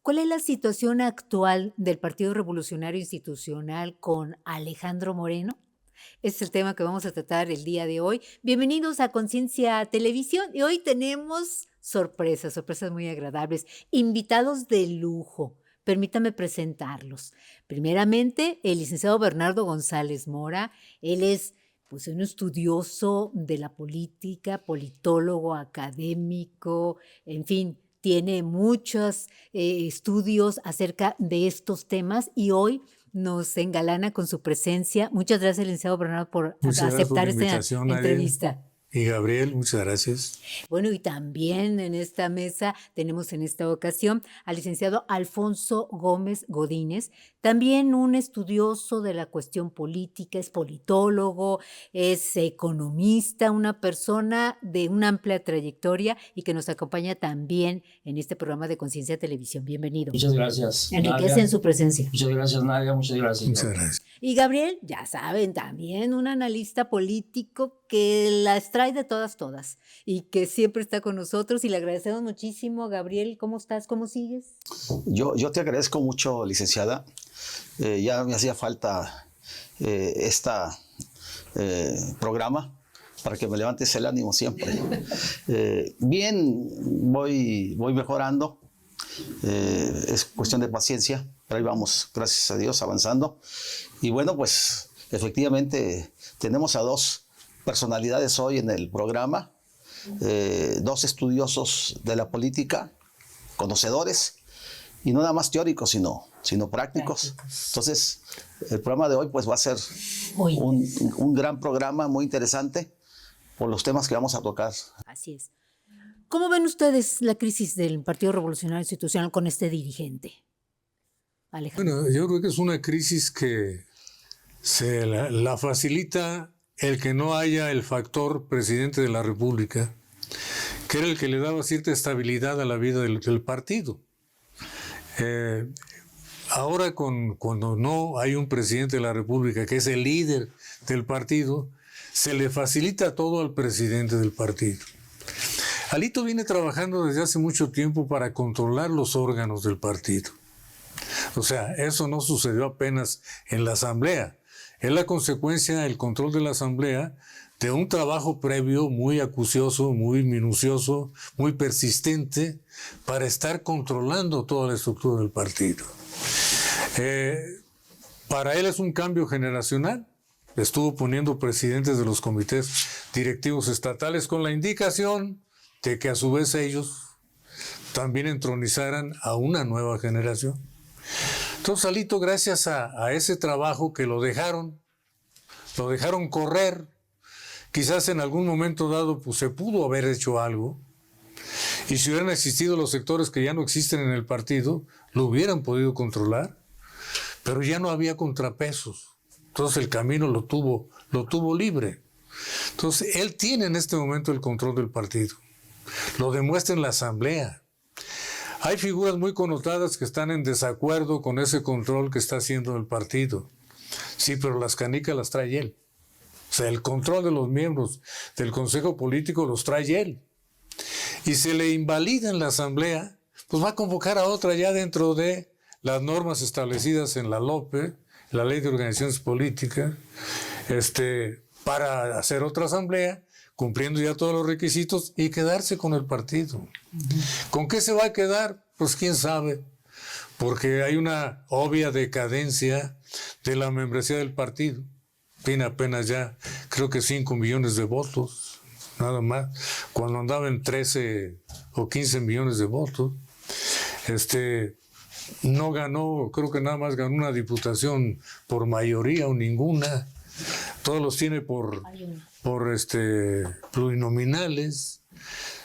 ¿Cuál es la situación actual del Partido Revolucionario Institucional con Alejandro Moreno? Es el tema que vamos a tratar el día de hoy. Bienvenidos a Conciencia Televisión y hoy tenemos sorpresas muy agradables, invitados de lujo. Permítame presentarlos. Primeramente, el licenciado Bernardo González Mora. Él es pues, un estudioso de la política, politólogo, académico, en fin, tiene muchos estudios acerca de estos temas y hoy nos engalana con su presencia. Muchas gracias, licenciado Bernardo, por aceptar esta entrevista. Y Gabriel, muchas gracias. Bueno, y también en esta mesa tenemos en esta ocasión al licenciado Alfonso Gómez Godínez, también un estudioso de la cuestión política, es politólogo, es economista, una persona de una amplia trayectoria y que nos acompaña también en este programa de Conciencia Televisión. Bienvenido. Muchas gracias. Enriquece en su presencia. Muchas gracias, Nadia. Muchas gracias. Muchas gracias. Y Gabriel, ya saben, también un analista político que las trae de todas y que siempre está con nosotros y le agradecemos muchísimo. Gabriel, ¿cómo estás? ¿Cómo sigues? Yo te agradezco mucho, licenciada. Ya me hacía falta programa para que me levantes el ánimo siempre. Bien, voy mejorando. Es cuestión de paciencia, pero ahí vamos, gracias a Dios, avanzando. Y bueno, pues efectivamente tenemos a dos personalidades hoy en el programa, dos estudiosos de la política, conocedores, y no nada más teóricos, sino prácticos. Entonces, el programa de hoy pues va a ser un gran programa, muy interesante, por los temas que vamos a tocar. Así es. ¿Cómo ven ustedes la crisis del Partido Revolucionario Institucional con este dirigente, Alejandro? Bueno, yo creo que es una crisis que se la facilita el que no haya el factor presidente de la República, que era el que le daba cierta estabilidad a la vida del partido. Ahora cuando no hay un presidente de la República, que es el líder del partido, se le facilita todo al presidente del partido. Alito viene trabajando desde hace mucho tiempo para controlar los órganos del partido. O sea, eso no sucedió apenas en la Asamblea. Es la consecuencia, el control de la Asamblea, de un trabajo previo muy acucioso, muy minucioso, muy persistente, para estar controlando toda la estructura del partido. Para él es un cambio generacional. Estuvo poniendo presidentes de los comités directivos estatales con la indicación de que a su vez ellos también entronizaran a una nueva generación. Entonces Alito, gracias a ese trabajo que lo dejaron correr, quizás en algún momento dado pues, se pudo haber hecho algo, y si hubieran existido los sectores que ya no existen en el partido, lo hubieran podido controlar, pero ya no había contrapesos. Entonces el camino lo tuvo libre. Entonces él tiene en este momento el control del partido. Lo demuestra en la Asamblea. Hay figuras muy connotadas que están en desacuerdo con ese control que está haciendo el partido. Sí, pero las canicas las trae él. O sea, el control de los miembros del Consejo Político los trae él. Y se le invalida en la Asamblea, pues va a convocar a otra ya dentro de las normas establecidas en la LOPE, la Ley de Organizaciones Políticas, para hacer otra asamblea, cumpliendo ya todos los requisitos y quedarse con el partido. ¿Con qué se va a quedar? Pues quién sabe, porque hay una obvia decadencia de la membresía del partido. Tiene apenas ya, creo que 5 millones de votos, nada más, cuando andaba en 13 o 15 millones de votos. No ganó, creo que nada más ganó una diputación por mayoría o ninguna. Todos los tiene por plurinominales.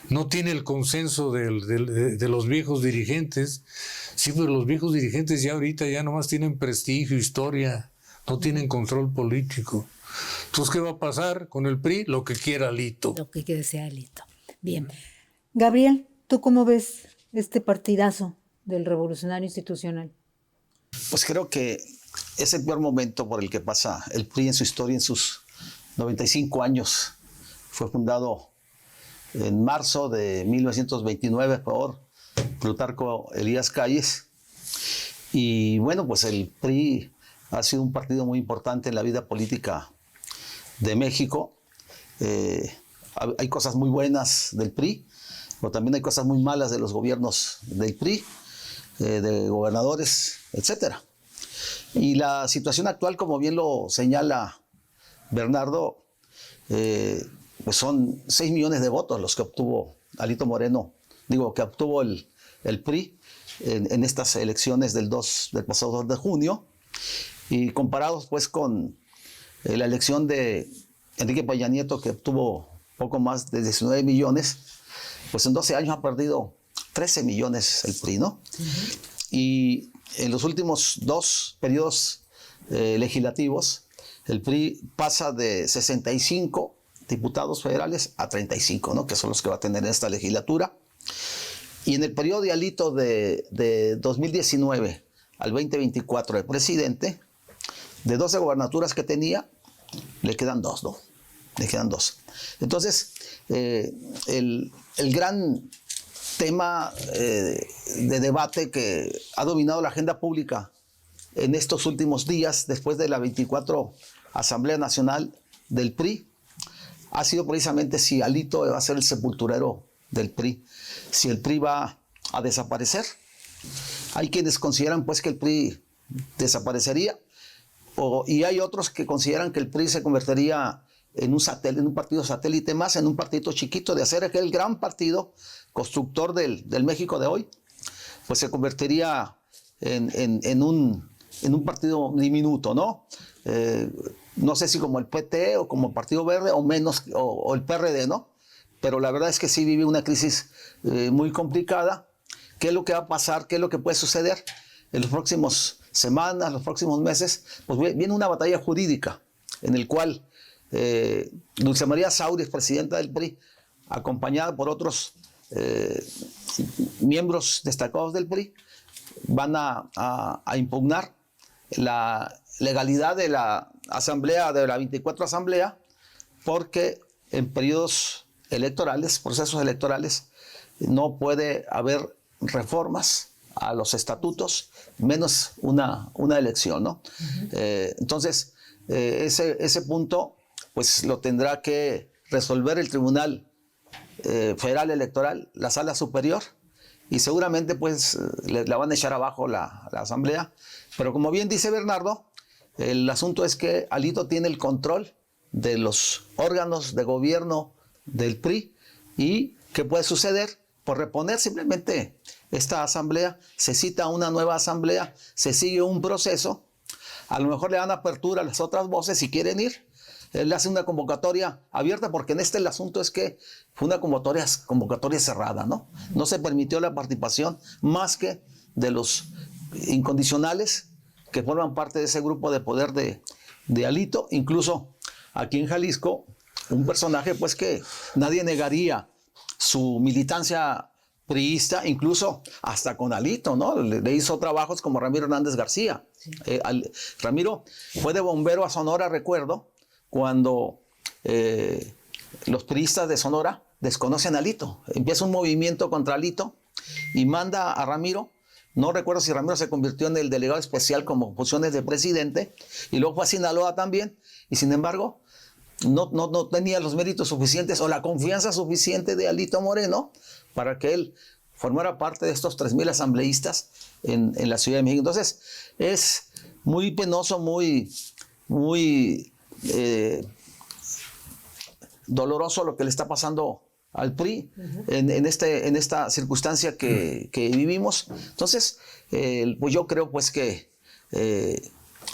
No tiene el consenso de los viejos dirigentes. Sí, pero los viejos dirigentes ya ahorita ya nomás tienen prestigio, historia, no tienen control político. Entonces, ¿qué va a pasar con el PRI? Lo que quiera Alito. Lo que desea Alito. Bien. Gabriel, ¿tú cómo ves este partidazo del Revolucionario Institucional? Pues creo que es el peor momento por el que pasa el PRI en su historia, en sus 95 años. Fue fundado en marzo de 1929 por Plutarco Elías Calles, Y bueno, pues el PRI ha sido un partido muy importante en la vida política de México. Hay cosas muy buenas del PRI, pero también hay cosas muy malas de los gobiernos del PRI, de gobernadores, etcétera. Y la situación actual, como bien lo señala Bernardo, pues son 6 millones de votos los que obtuvo Alito Moreno, que obtuvo el PRI en estas elecciones del pasado 2 de junio, y comparados pues con la elección de Enrique Peña Nieto, que obtuvo poco más de 19 millones, pues en 12 años ha perdido 13 millones el PRI, ¿no? Y en los últimos 2 periodos legislativos, el PRI pasa de 65 diputados federales a 35, ¿no? Que son los que va a tener en esta legislatura. Y en el periodo de Alito de 2019 al 2024 de presidente, de 12 gobernaturas que tenía, le quedan 2, ¿no? Le quedan 2. Entonces, el gran tema de debate que ha dominado la agenda pública en estos últimos días, después de la 24 Asamblea Nacional del PRI, ha sido precisamente si Alito va a ser el sepulturero del PRI, si el PRI va a desaparecer. Hay quienes consideran pues que el PRI desaparecería, y hay otros que consideran que el PRI se convertiría en un partido satélite más, en un partidito chiquito, de hacer aquel gran partido constructor del México de hoy, pues se convertiría en un partido diminuto, ¿no? No sé si como el PT o como el Partido Verde o menos, o el PRD, ¿no? Pero la verdad es que sí vive una crisis muy complicada. ¿Qué es lo que va a pasar? ¿Qué es lo que puede suceder en las próximas semanas, los próximos meses? Pues viene una batalla jurídica en el cual Dulce María Sauri, presidenta del PRI, acompañada por otros miembros destacados del PRI, van a impugnar la legalidad de la asamblea, de la 24 asamblea, porque en periodos electorales, procesos electorales, no puede haber reformas a los estatutos, menos una elección, ¿no? Entonces, ese punto pues lo tendrá que resolver el Tribunal Federal Electoral, la Sala Superior, y seguramente pues la van a echar abajo la asamblea. Pero como bien dice Bernardo, el asunto es que Alito tiene el control de los órganos de gobierno del PRI. ¿Y qué puede suceder? Por reponer simplemente esta asamblea, se cita una nueva asamblea, se sigue un proceso, a lo mejor le dan apertura a las otras voces si quieren ir. Él hace una convocatoria abierta, porque en el asunto es que fue una convocatoria cerrada, ¿no? No se permitió la participación más que de los incondicionales que forman parte de ese grupo de poder de Alito. Incluso aquí en Jalisco, un personaje pues que nadie negaría su militancia priista, incluso hasta con Alito, ¿no? Le hizo trabajos como Ramiro Hernández García. Sí. Ramiro fue de bombero a Sonora, recuerdo, cuando los priistas de Sonora desconocen a Alito. Empieza un movimiento contra Alito y manda a Ramiro. No recuerdo si Ramiro se convirtió en el delegado especial como funciones de presidente, y luego fue a Sinaloa también, y sin embargo no tenía los méritos suficientes o la confianza suficiente de Alito Moreno para que él formara parte de estos 3,000 asambleístas en la Ciudad de México. Entonces es muy penoso, muy doloroso lo que le está pasando al PRI en esta circunstancia que vivimos. Entonces, pues yo creo pues que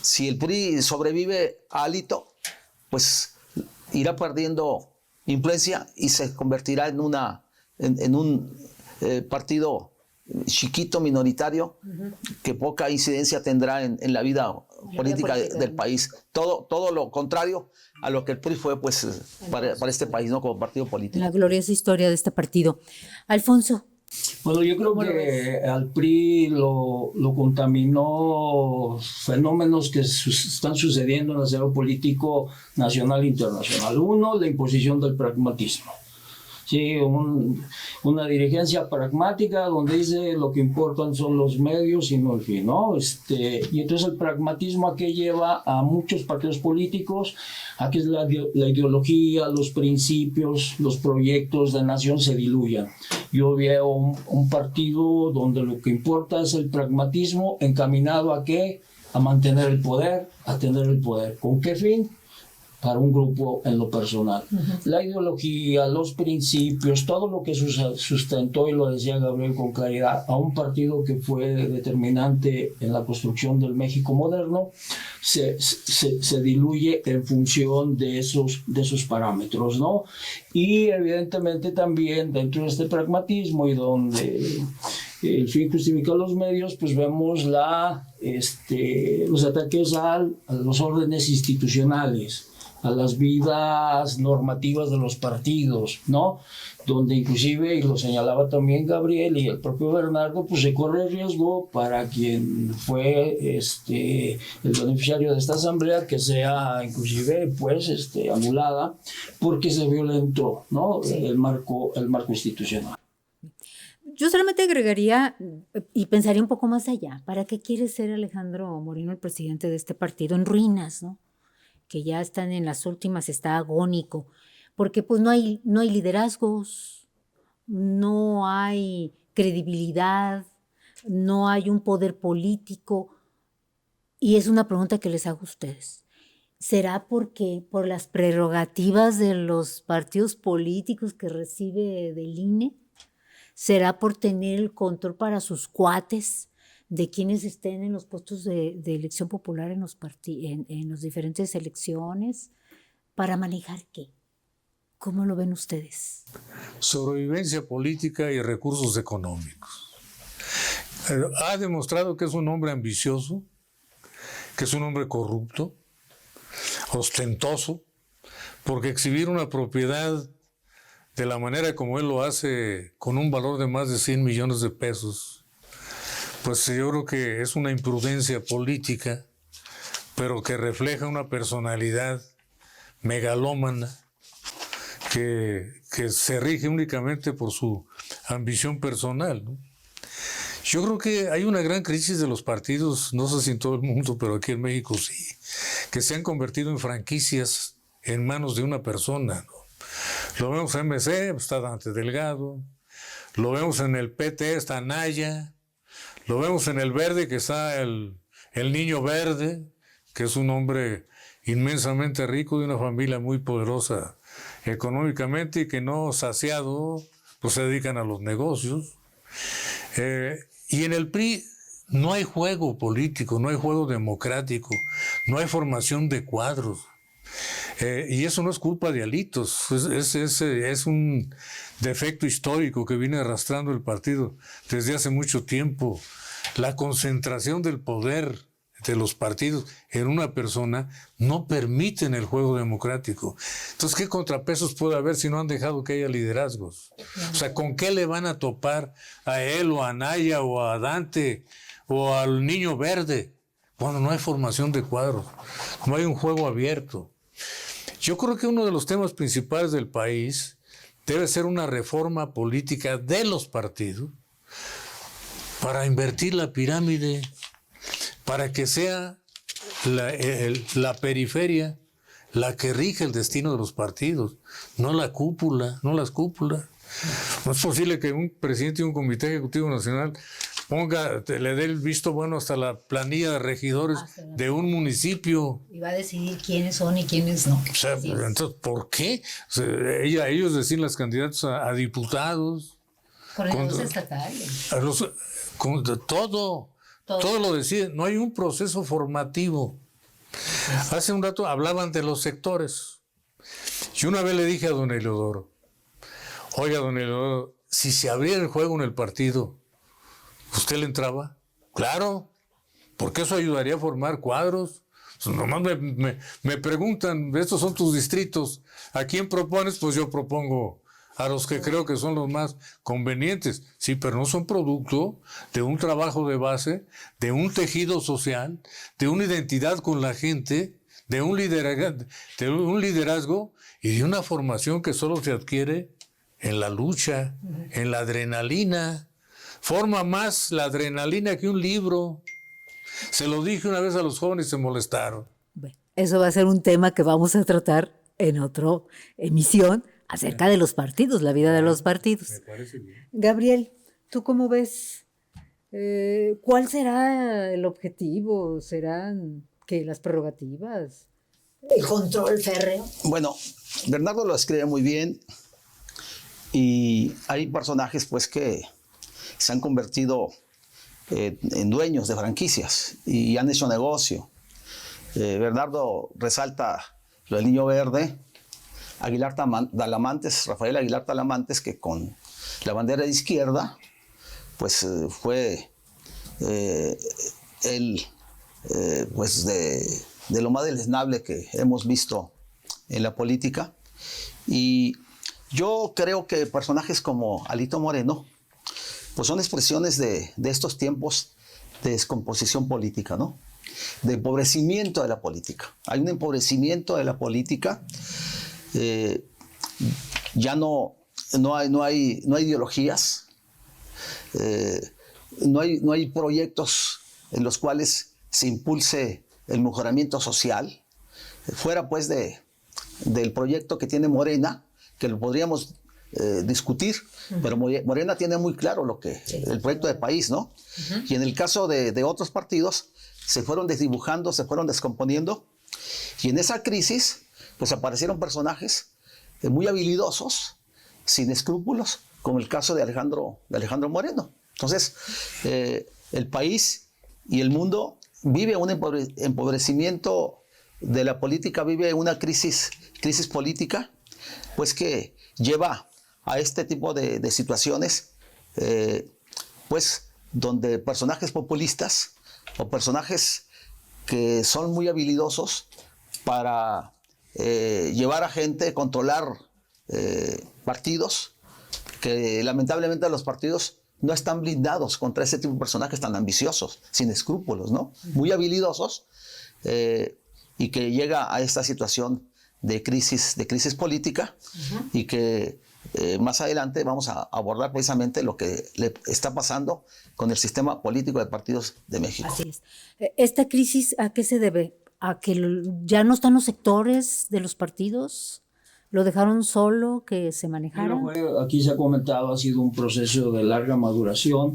si el PRI sobrevive a Alito, pues irá perdiendo influencia y se convertirá en un partido chiquito, minoritario, que poca incidencia tendrá en la vida política del país. Todo lo contrario a lo que el PRI fue pues para este país, ¿no? Como partido político. La gloriosa historia de este partido. Alfonso. Bueno, yo creo que al PRI lo contaminó fenómenos que están sucediendo en el escenario político nacional e internacional. Uno, la imposición del pragmatismo. Sí, una dirigencia pragmática donde dice lo que importan son los medios y no el fin, ¿no? Y entonces el pragmatismo a qué lleva a muchos partidos políticos, a que la ideología, los principios, los proyectos de nación se diluyan. Yo veo un partido donde lo que importa es el pragmatismo encaminado a qué, a mantener el poder, a tener el poder. ¿Con qué fin? Para un grupo en lo personal. La ideología, los principios, todo lo que sustentó, y lo decía Gabriel con claridad, a un partido que fue determinante en la construcción del México moderno, se diluye en función de esos parámetros, ¿no? Y evidentemente también dentro de este pragmatismo y donde el fin justifica los medios, pues vemos los ataques a los órdenes institucionales, a las vidas normativas de los partidos, ¿no? Donde inclusive, y lo señalaba también Gabriel y el propio Bernardo, pues se corre riesgo para quien fue el beneficiario de esta asamblea que sea inclusive pues anulada porque se violentó, ¿no? Sí. el marco institucional. Yo solamente agregaría y pensaría un poco más allá. ¿Para qué quiere ser Alejandro Moreno el presidente de este partido en ruinas, ¿no? Que ya están en las últimas, está agónico, porque pues no hay liderazgos, no hay credibilidad, no hay un poder político, y es una pregunta que les hago a ustedes. ¿Será porque por las prerrogativas de los partidos políticos que recibe del INE? ¿Será por tener el control para sus cuates de quienes estén en los puestos de elección popular en las diferentes elecciones? ¿Para manejar qué? ¿Cómo lo ven ustedes? Sobrevivencia política y recursos económicos. Ha demostrado que es un hombre ambicioso, que es un hombre corrupto, ostentoso, porque exhibir una propiedad de la manera como él lo hace, con un valor de más de 100 millones de pesos, pues yo creo que es una imprudencia política, pero que refleja una personalidad megalómana que se rige únicamente por su ambición personal, ¿no? Yo creo que hay una gran crisis de los partidos, no sé si en todo el mundo, pero aquí en México sí, que se han convertido en franquicias en manos de una persona, ¿no? Lo vemos en MC, está Dante Delgado, lo vemos en el PT, está Anaya, lo vemos en el Verde, que está el Niño Verde, que es un hombre inmensamente rico de una familia muy poderosa económicamente y que no saciado, pues se dedican a los negocios. Y en el PRI no hay juego político, no hay juego democrático, no hay formación de cuadros. Y eso no es culpa de Alitos, es un defecto histórico que viene arrastrando el partido desde hace mucho tiempo. La concentración del poder de los partidos en una persona no permiten el juego democrático. Entonces, ¿qué contrapesos puede haber si no han dejado que haya liderazgos? O sea, ¿con qué le van a topar a él o a Anaya o a Dante o al Niño Verde cuando no hay formación de cuadros, no hay un juego abierto? Yo creo que uno de los temas principales del país debe ser una reforma política de los partidos para invertir la pirámide, para que sea la periferia la que rige el destino de los partidos, no la cúpula, no las cúpulas. No es posible que un presidente de un comité ejecutivo nacional le dé el visto bueno hasta la planilla de regidores de un municipio. Y va a decidir quiénes son y quiénes no. O sea, entonces, ¿por qué? O sea, ellos deciden los candidatos a diputados. Coordinadores estatales. Todo lo deciden. No hay un proceso formativo. Hace un rato hablaban de los sectores. Y una vez le dije a don Eleodoro, oiga, don Eleodoro, si se abriera el juego en el partido, ¿usted le entraba? Claro, porque eso ayudaría a formar cuadros. Nomás me preguntan, estos son tus distritos, ¿a quién propones? Pues yo propongo a los que creo que son los más convenientes. Sí, pero no son producto de un trabajo de base, de un tejido social, de una identidad con la gente, de un liderazgo y de una formación que solo se adquiere en la lucha, en la adrenalina. Forma más la adrenalina que un libro. Se lo dije una vez a los jóvenes y se molestaron. Bueno, eso va a ser un tema que vamos a tratar en otra emisión acerca de los partidos, la vida de los partidos. Me parece bien. Gabriel, ¿tú cómo ves? ¿Cuál será el objetivo? ¿Serán que las prerrogativas? ¿El control férreo? Bueno, Bernardo lo escribe muy bien y hay personajes pues que se han convertido en dueños de franquicias y han hecho negocio. Bernardo resalta lo del Niño Verde, Rafael Aguilar Talamantes, que con la bandera de izquierda, pues fue pues de lo más deleznable que hemos visto en la política. Y yo creo que personajes como Alito Moreno, pues son expresiones de estos tiempos de descomposición política, ¿no? De empobrecimiento de la política. Hay un empobrecimiento de la política. Ya no hay ideologías, no hay proyectos en los cuales se impulse el mejoramiento social, fuera pues del proyecto que tiene Morena, que lo podríamos discutir, pero Morena tiene muy claro el proyecto de país, ¿no? Y en el caso de otros partidos, se fueron desdibujando, se fueron descomponiendo, y en esa crisis, pues aparecieron personajes muy habilidosos, sin escrúpulos, como el caso de Alejandro Moreno. Entonces, el país y el mundo vive un empobrecimiento de la política, vive una crisis política, pues que lleva a este tipo de situaciones, pues donde personajes populistas o personajes que son muy habilidosos para llevar a gente, controlar partidos, que lamentablemente los partidos no están blindados contra ese tipo de personajes tan ambiciosos, sin escrúpulos, ¿no? Muy habilidosos, y que llega a esta situación de crisis política, y que más adelante vamos a abordar precisamente lo que le está pasando con el sistema político de partidos de México. Así es. ¿Esta crisis a qué se debe? ¿A que ya no están los sectores de los partidos? ¿Lo dejaron solo, que se manejara? Aquí se ha comentado, ha sido un proceso de larga maduración,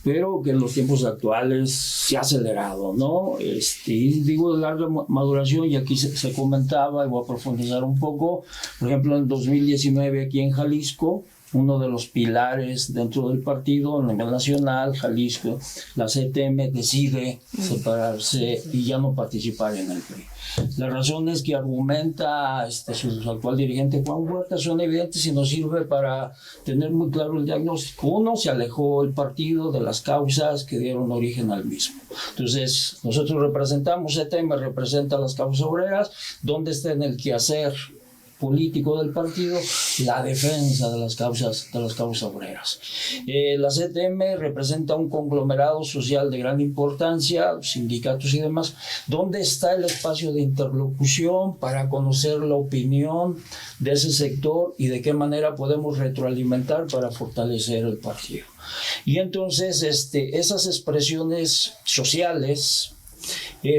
pero que en los tiempos actuales se ha acelerado, ¿no? Y digo de larga maduración, y aquí se comentaba, y voy a profundizar un poco. Por ejemplo, en 2019 aquí en Jalisco, uno de los pilares dentro del partido, a nivel nacional, Jalisco, la CTM decide separarse y ya no participar en el PRI. Las razones que argumenta su actual dirigente Juan Huerta son evidentes y nos sirve para tener muy claro el diagnóstico. Uno, se alejó el partido de las causas que dieron origen al mismo. Entonces, nosotros representamos, CTM representa las causas obreras, donde está en el quehacer político del partido la defensa de las causas obreras. La CTM representa un conglomerado social de gran importancia, sindicatos y demás, donde está el espacio de interlocución para conocer la opinión de ese sector y de qué manera podemos retroalimentar para fortalecer el partido. Y entonces esas expresiones sociales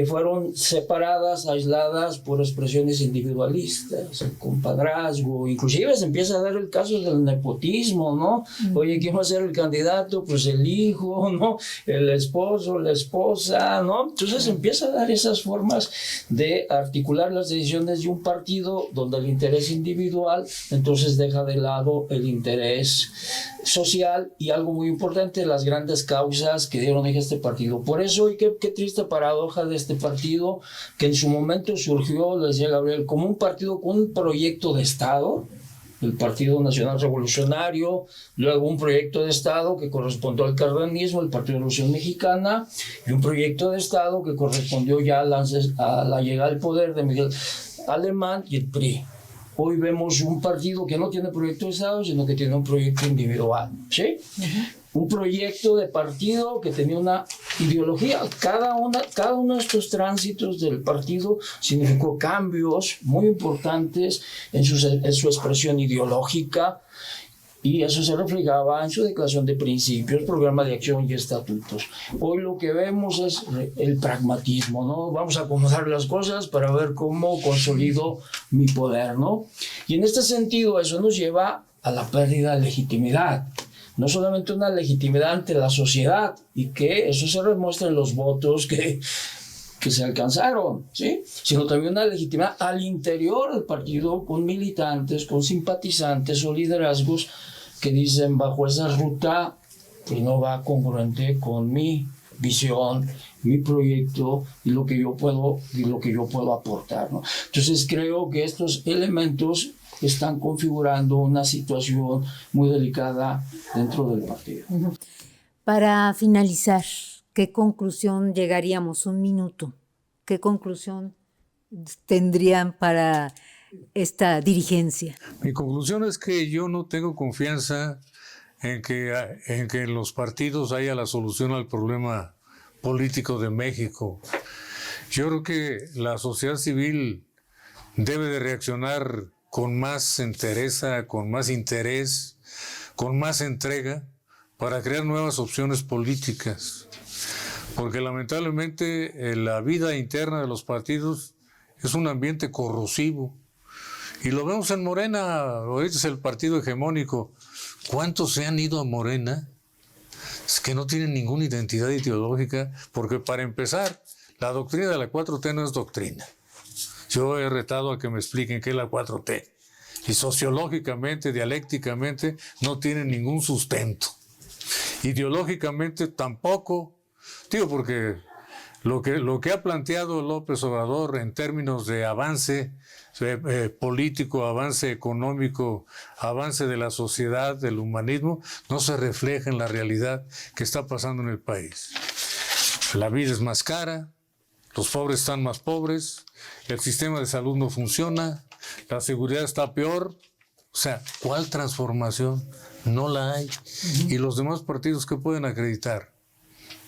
fueron separadas, aisladas por expresiones individualistas, el compadrazgo. Inclusive se empieza a dar el caso del nepotismo, ¿no? Oye, ¿quién va a ser el candidato? Pues el hijo, ¿no? El esposo, la esposa, ¿no? Entonces se empieza a dar esas formas de articular las decisiones de un partido donde el interés individual entonces deja de lado el interés social y, algo muy importante, las grandes causas que dieron origen a este partido. Por eso, y qué triste paradoja de este partido, que en su momento surgió, le decía Gabriel, como un partido con un proyecto de Estado, el Partido Nacional Revolucionario, luego un proyecto de Estado que correspondió al cardenismo, el Partido de Revolución Mexicana, y un proyecto de Estado que correspondió ya a la llegada al poder de Miguel Alemán y el PRI. Hoy vemos un partido que no tiene proyecto de Estado, sino que tiene un proyecto individual, ¿sí? Un proyecto de partido que tenía una ideología. Cada uno de estos tránsitos del partido significó cambios muy importantes en su expresión ideológica, Y eso se reflejaba en su declaración de principios, programa de acción y estatutos. Hoy lo que vemos es el pragmatismo, ¿no? Vamos a acomodar las cosas para ver cómo consolido mi poder, ¿no? Y en este sentido eso nos lleva a la pérdida de legitimidad. No solamente una legitimidad ante la sociedad, y que eso se demuestra en los votos que se alcanzaron, ¿sí? Sino también una legitimidad al interior del partido, con militantes, con simpatizantes o liderazgos que dicen bajo esa ruta pues no va congruente con mi visión, mi proyecto y lo que yo puedo aportar, ¿no? Entonces creo que estos elementos están configurando una situación muy delicada dentro del partido. Para finalizar, ¿qué conclusión llegaríamos? Un minuto. ¿Qué conclusión tendrían para esta dirigencia? Mi conclusión es que yo no tengo confianza en que en los partidos haya la solución al problema político de México. Yo creo que la sociedad civil debe de reaccionar con más entereza, con más interés, con más entrega para crear nuevas opciones políticas. Porque lamentablemente la vida interna de los partidos es un ambiente corrosivo. Y lo vemos en Morena, ahorita es el partido hegemónico. ¿Cuántos se han ido a Morena? Es que no tienen ninguna identidad ideológica, porque para empezar, la doctrina de la 4T no es doctrina. Yo he retado a que me expliquen qué es la 4T. Y sociológicamente, dialécticamente, no tienen ningún sustento. Ideológicamente tampoco. Digo, porque lo que ha planteado López Obrador en términos de avance político, avance económico, avance de la sociedad, del humanismo, no se refleja en la realidad que está pasando en el país. La vida es más cara, los pobres están más pobres, el sistema de salud no funciona, la seguridad está peor. O sea, ¿cuál transformación? No la hay. ¿Y los demás partidos qué pueden acreditar?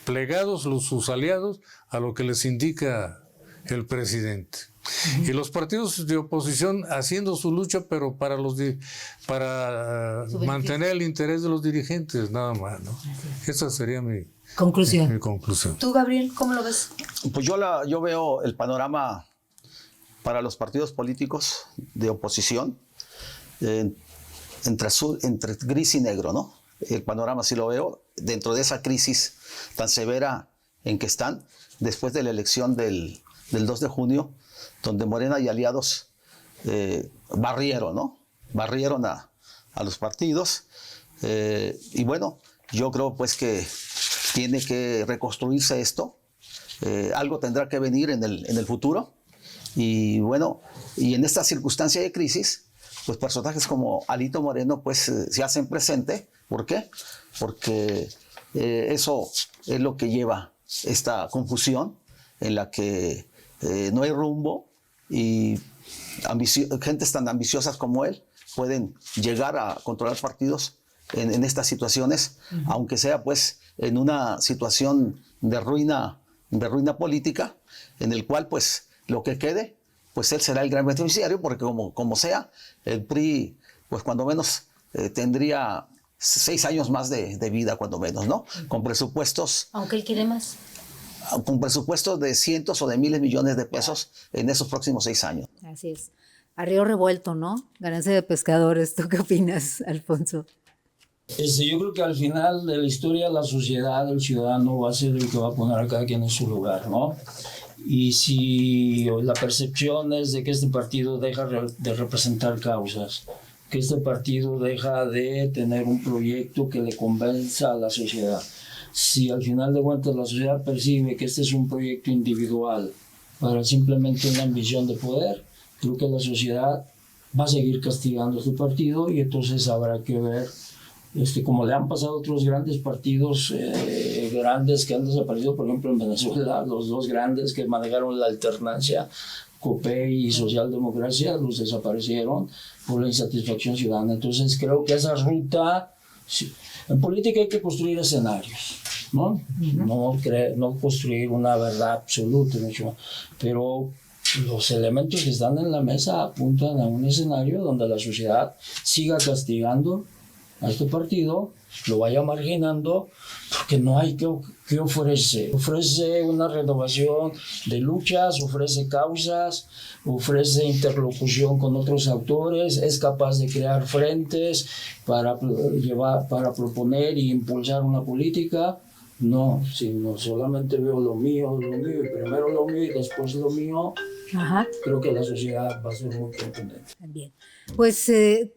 Plegados sus aliados a lo que les indica el presidente. Y los partidos de oposición haciendo su lucha, pero para mantener el interés de los dirigentes, nada más, ¿no? Esa sería mi conclusión. ¿Tú, Gabriel, cómo lo ves? Pues yo veo el panorama para los partidos políticos de oposición entre gris y negro, ¿no? El panorama sí lo veo dentro de esa crisis tan severa en que están después de la elección del 2 de junio, donde Morena y aliados barrieron, ¿no? Barrieron a los partidos. Y bueno, yo creo pues que tiene que reconstruirse esto. Algo tendrá que venir en el futuro. Y bueno, y en esta circunstancia de crisis, pues personajes como Alito Moreno pues se hacen presente. ¿Por qué? Porque eso es lo que lleva esta confusión en la que no hay rumbo y gentes tan ambiciosas como él pueden llegar a controlar partidos en estas situaciones, aunque sea pues en una situación de ruina política, en el cual pues lo que quede, pues él será el gran beneficiario, porque como sea, el PRI pues cuando menos tendría 6 años más de vida, cuando menos, ¿no? Con presupuestos... Aunque él quiere más. Con presupuestos de cientos o de miles de millones de pesos en esos próximos 6 años. Así es. A río revuelto, ¿no? Ganancia de pescadores. ¿Tú qué opinas, Alfonso? Yo creo que al final de la historia la sociedad, el ciudadano va a ser el que va a poner a cada quien en su lugar, ¿no? Y si la percepción es de que este partido deja de representar causas, que este partido deja de tener un proyecto que le convenza a la sociedad, si al final de cuentas la sociedad percibe que este es un proyecto individual para simplemente una ambición de poder, creo que la sociedad va a seguir castigando a este partido y entonces habrá que ver, como le han pasado a otros grandes partidos grandes que han desaparecido, por ejemplo en Venezuela, los dos grandes que manejaron la alternancia, COPEI y Socialdemocracia, los desaparecieron por la insatisfacción ciudadana. Entonces creo que esa ruta, en política hay que construir escenarios, ¿no? No construir una verdad absoluta, pero los elementos que están en la mesa apuntan a un escenario donde la sociedad siga castigando a este partido, lo vaya marginando, porque no hay que ofrece. Ofrece una renovación de luchas, ofrece causas, ofrece interlocución con otros actores, es capaz de crear frentes para proponer e impulsar una política. No, sino solamente veo lo mío, y primero lo mío y después lo mío. Ajá. Creo que la sociedad va a ser muy contundente. Bien. Pues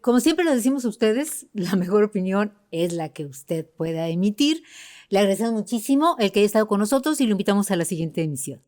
como siempre les decimos a ustedes, la mejor opinión es la que usted pueda emitir. Le agradecemos muchísimo el que haya estado con nosotros y lo invitamos a la siguiente emisión.